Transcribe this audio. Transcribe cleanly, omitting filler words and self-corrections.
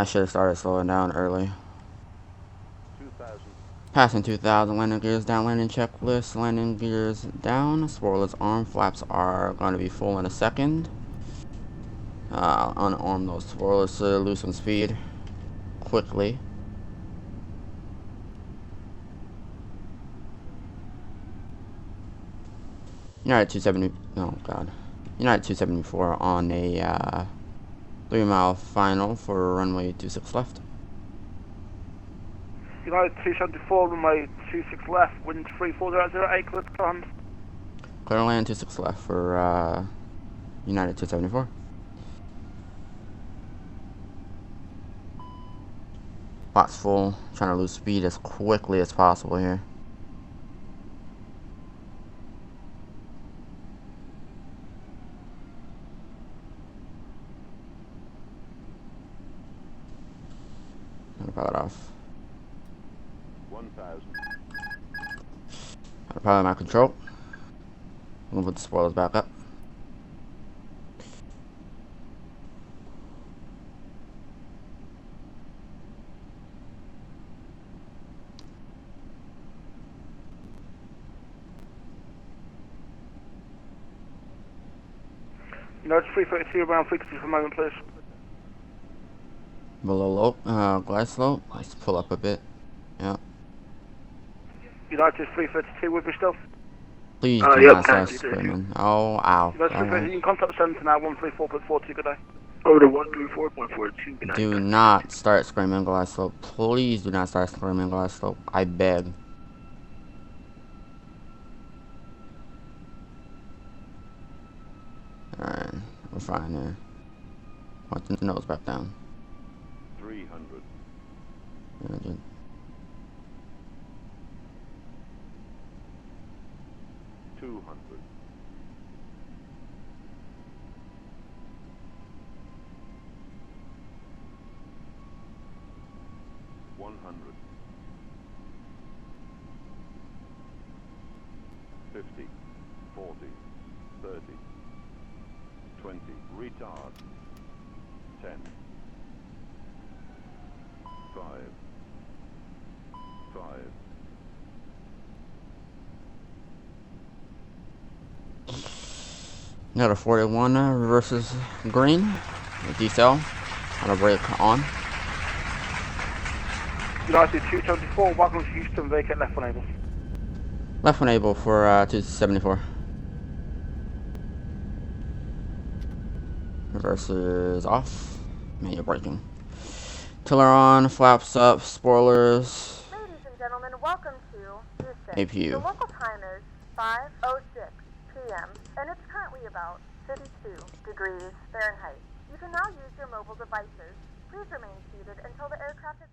I should have started slowing down early. 2000. Passing 2000, landing gears down, landing checklist, landing gears down. Spoilers arm flaps are going to be full in a second. Unarm those spoilers to loosen speed quickly. United 270, oh god. United 274 on a 3-mile final for runway 26 left. United 274, runway 26 left, wind 34008, clear to land. Clear to land 26 left for United 274. Flaps full, trying to lose speed as quickly as possible here. Pilot off. 1000. Pilot my control. I'm gonna put the spoilers back up. United 332, around frequency for a moment, please. Below low, glide slope. Let's pull up a bit. Yeah. United 332 with you still? Please do not start screaming. Oh, ow. United 332, you can contact the centre now, 134.42, good day. Over to 134.42, good night. Do not start screaming glide slope. Please do not start screaming glide slope. I beg. Alright, we're fine here. Want the nose back down. 300. 300. 200. 100. 50. 40. 30. 20. Retard. 10. 5. 5. Another 41 reverses green. Decel. On a brake on. United 224, welcome to Houston, vacate left one able. Left one able for 274. Reverses off. Man, you're braking. Tiller on, flaps up, spoilers. Ladies and gentlemen, welcome to Houston. APU. The local time is 5:06 p.m. and it's currently about 32 degrees Fahrenheit. You can now use your mobile devices. Please remain seated until the aircraft is